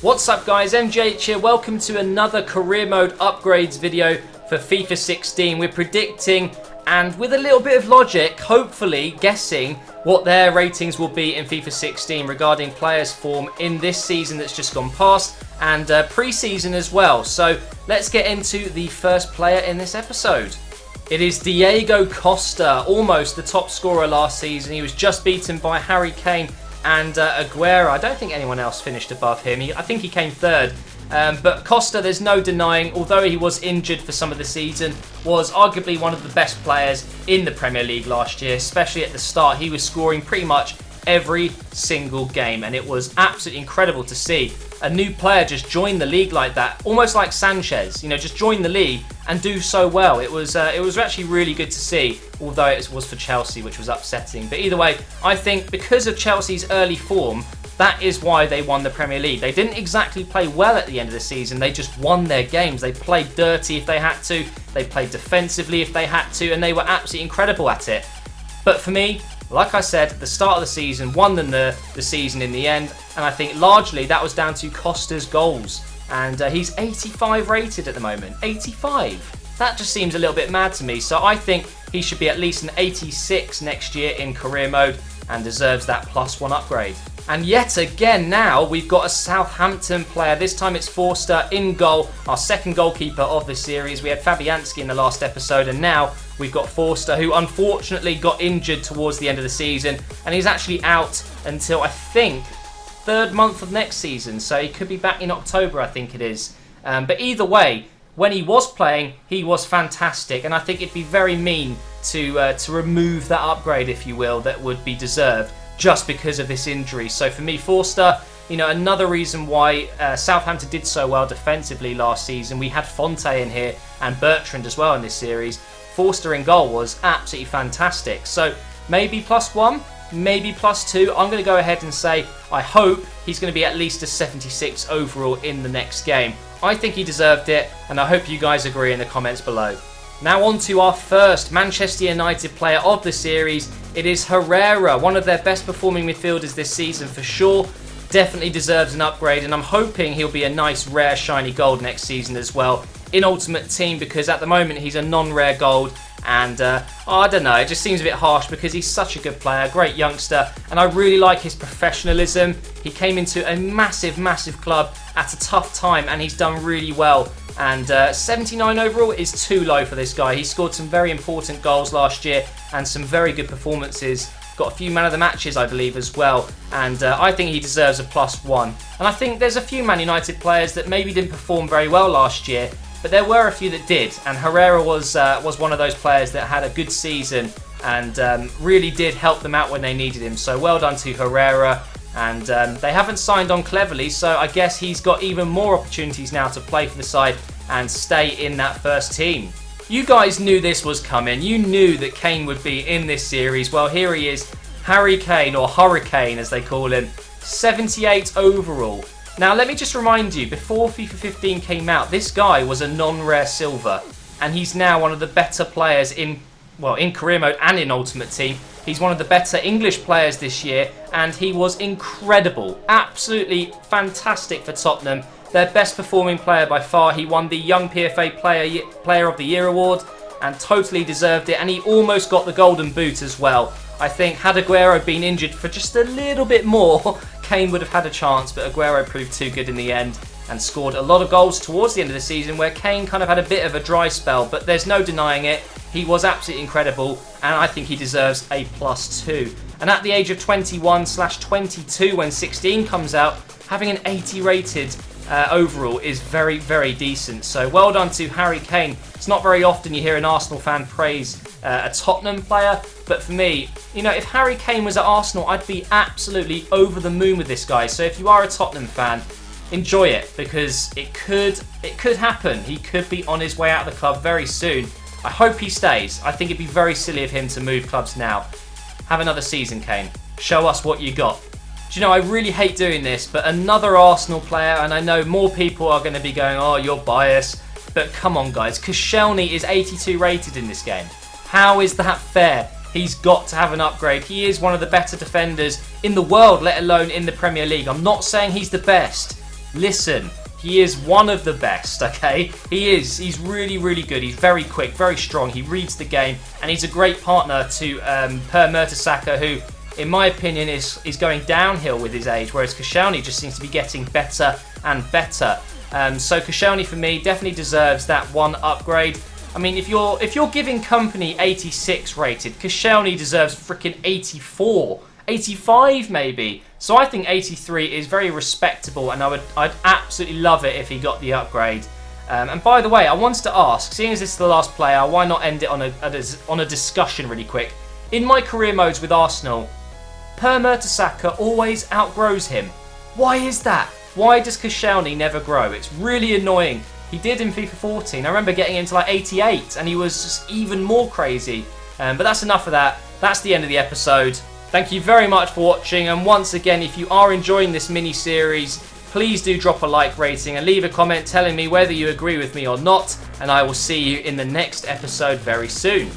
What's up guys, MJH here, welcome to another career mode upgrades video for FIFA 16. We're predicting, and with a little bit of logic, hopefully guessing what their ratings will be in FIFA 16 regarding players' form in this season that's just gone past, and pre-season as well. So let's get into the first player in this episode. It is Diego Costa, almost the top scorer last season. He was just beaten by Harry Kane and Herrera. I don't think anyone else finished above him. I think he came third. But Costa, there's no denying, although he was injured for some of the season, was arguably one of the best players in the Premier League last year, especially at the start. He was scoring pretty much every single game, and it was absolutely incredible to see a new player just join the league like that, almost like Sanchez, just join the league and do so well. It was actually really good to see, although it was for Chelsea, which was upsetting. But either way, I think because of Chelsea's early form, that is why they won the Premier League. They didn't exactly play well at the end of the season. They just won their games. They played dirty if they had to. They played defensively if they had to, and they were absolutely incredible at it. But for me, like I said, the start of the season won them the season in the end, and I think largely that was down to Costa's goals. And he's 85 rated at the moment. 85. That just seems a little bit mad to me. So I think he should be at least an 86 next year in career mode and deserves that +1 upgrade. And yet again now, we've got a Southampton player. This time it's Forster in goal, our second goalkeeper of the series. We had Fabianski in the last episode, and now we've got Forster, who unfortunately got injured towards the end of the season, and he's actually out until, I think, third month of next season. So he could be back in October, I think it is. But either way, when he was playing, he was fantastic, and I think it'd be very mean to remove that upgrade, if you will, that would be deserved just because of this injury. So for me, Forster, another reason why Southampton did so well defensively last season. We had Fonte in here and Bertrand as well in this series. Forster in goal was absolutely fantastic. So maybe +1, maybe +2. I'm going to go ahead and say I hope he's going to be at least a 76 overall in the next game. I think he deserved it, and I hope you guys agree in the comments below. Now on to our first Manchester United player of the series. It is Herrera, one of their best performing midfielders this season for sure. Definitely deserves an upgrade, and I'm hoping he'll be a nice rare shiny gold next season as well in Ultimate Team, because at the moment he's a non-rare gold, and I don't know, it just seems a bit harsh because he's such a good player, great youngster, and I really like his professionalism. He came into a massive club at a tough time, and he's done really well. And 79 overall is too low for this guy. He scored some very important goals last year and some very good performances. Got a few man of the matches, I believe, as well. And I think he deserves a +1. And I think there's a few Man United players that maybe didn't perform very well last year, but there were a few that did. And Herrera was one of those players that had a good season and really did help them out when they needed him. So well done to Herrera. And they haven't signed on cleverly, so I guess he's got even more opportunities now to play for the side and stay in that first team. You guys knew this was coming. You knew that Kane would be in this series. Well, here he is, Harry Kane, or Hurricane as they call him, 78 overall. Now let me just remind you, before FIFA 15 came out, this guy was a non-rare silver, and he's now one of the better players in career mode and in Ultimate Team. He's one of the better English players this year, and he was incredible. Absolutely fantastic for Tottenham. Their best performing player by far. He won the Young PFA Player of the Year award and totally deserved it, and he almost got the Golden Boot as well. I think had Aguero been injured for just a little bit more, Kane would have had a chance, but Aguero proved too good in the end and scored a lot of goals towards the end of the season, where Kane kind of had a bit of a dry spell, but there's no denying it. He was absolutely incredible, and I think he deserves a +2. And at the age of 21/22, when 16 comes out, having an 80 rated overall is very decent. So well done to Harry Kane. It's not very often you hear an Arsenal fan praise a Tottenham player, but for me, if Harry Kane was at Arsenal, I'd be absolutely over the moon with this guy. So if you are a Tottenham fan, enjoy it, because it could happen. He could be on his way out of the club very soon. I hope he stays. I think it'd be very silly of him to move clubs now. Have another season, Kane. Show us what you got. Do you know, I really hate doing this, but another Arsenal player, and I know more people are going to be going, oh, you're biased, but come on, guys. Koscielny is 82 rated in this game. How is that fair? He's got to have an upgrade. He is one of the better defenders in the world, let alone in the Premier League. I'm not saying he's the best, listen, he is one of the best, okay? He is. He's really, really good. He's very quick, very strong. He reads the game, and he's a great partner to Per Mertesacker, who, in my opinion, is going downhill with his age, whereas Koscielny just seems to be getting better and better. So Koscielny, for me, definitely deserves that one upgrade. I mean, if you're giving Company 86 rated, Koscielny deserves freaking 84. 85 maybe. So I think 83 is very respectable, and I'd absolutely love it if he got the upgrade. And by the way, I wanted to ask, seeing as this is the last player, why not end it on a discussion really quick? In my career modes with Arsenal, Per Mertesacker always outgrows him. Why is that? Why does Koscielny never grow? It's really annoying. He did in FIFA 14. I remember getting him to like 88, and he was just even more crazy. But that's enough of that. That's the end of the episode. Thank you very much for watching, and once again, if you are enjoying this mini-series, please do drop a like rating and leave a comment telling me whether you agree with me or not, and I will see you in the next episode very soon.